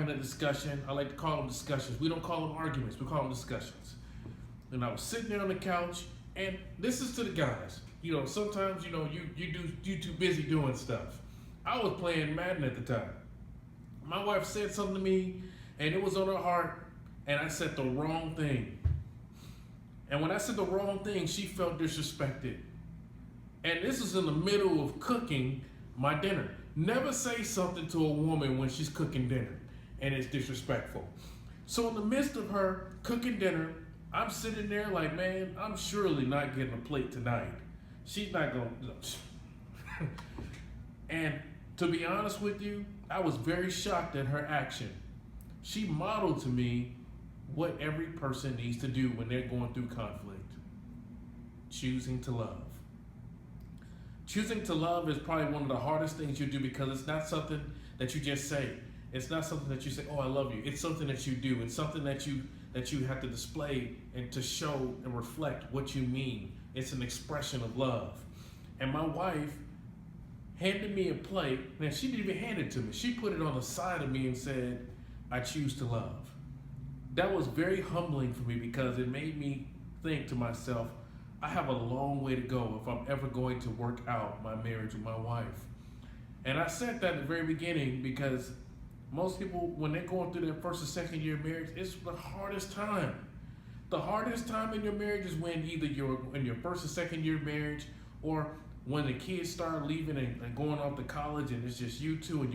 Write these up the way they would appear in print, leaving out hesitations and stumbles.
having a discussion. I like to call them discussions. We don't call them arguments. We call them discussions. And I was sitting there on the couch, and this is to the guys. You know, sometimes you too busy doing stuff. I was playing Madden at the time. My wife said something to me, and it was on her heart, and I said the wrong thing. And when I said the wrong thing, she felt disrespected. And this is in the middle of cooking my dinner. Never say something to a woman when she's cooking dinner and it's disrespectful. So in the midst of her cooking dinner, I'm sitting there like, man, I'm surely not getting a plate tonight. She's not going to. And to be honest with you, I was very shocked at her action. She modeled to me what every person needs to do when they're going through conflict. Choosing to love. Choosing to love is probably one of the hardest things you do because it's not something that you just say. It's not something that you say, oh, I love you. It's something that you do. It's something that you have to display and to show and reflect what you mean. It's an expression of love. And my wife handed me a plate, and she didn't even hand it to me. She put it on the side of me and said, I choose to love. That was very humbling for me because it made me think to myself, I have a long way to go if I'm ever going to work out my marriage with my wife. And I said that at the very beginning because most people, when they're going through their first or second year of marriage, it's the hardest time. The hardest time in your marriage is when either you're in your first or second year of marriage, or when the kids start leaving and going off to college and it's just you two and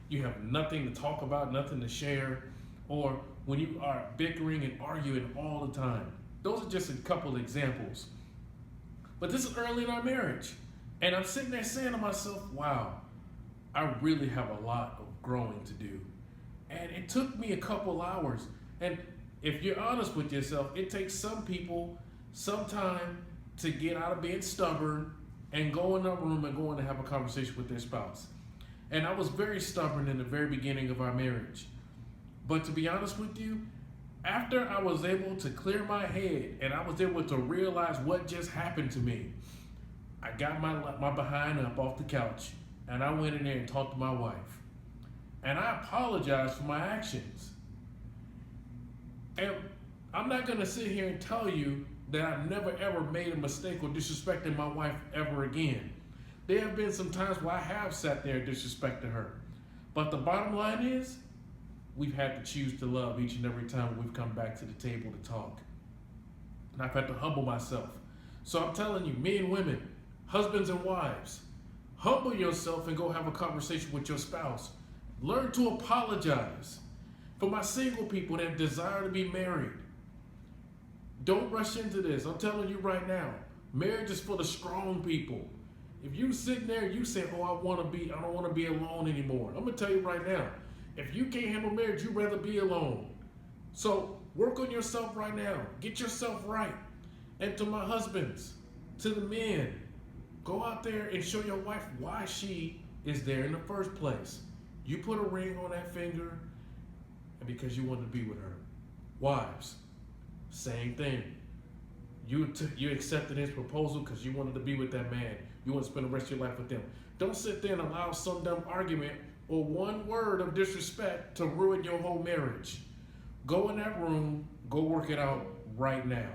you have nothing to talk about, nothing to share, or when you are bickering and arguing all the time. Those are just a couple of examples. But this is early in our marriage. And I'm sitting there saying to myself, wow, I really have a lot of growing to do. And it took me a couple hours. And if you're honest with yourself, it takes some people some time to get out of being stubborn and go in a room and go in and have a conversation with their spouse. And I was very stubborn in the very beginning of our marriage. But to be honest with you, after I was able to clear my head and I was able to realize what just happened to me, I got my behind up off the couch and I went in there and talked to my wife. And I apologized for my actions. And I'm not going to sit here and tell you that I've never ever made a mistake or disrespected my wife ever again. There have been some times where I have sat there and disrespected her. But the bottom line is, we've had to choose to love each and every time we've come back to the table to talk. And I've had to humble myself. So I'm telling you, men and women, husbands and wives, humble yourself and go have a conversation with your spouse. Learn to apologize. For my single people that desire to be married, don't rush into this. I'm telling you right now, marriage is for the strong people. If you sitting there and you say, oh, I don't want to be alone anymore. I'm going to tell you right now, if you can't handle marriage, you'd rather be alone. So work on yourself right now. Get yourself right. And to my husbands, to the men, go out there and show your wife why she is there in the first place. You put a ring on that finger and because you want to be with her. Wives, same thing. You accepted his proposal because you wanted to be with that man. You want to spend the rest of your life with them. Don't sit there and allow some dumb argument or one word of disrespect to ruin your whole marriage. Go in that room, go work it out right now.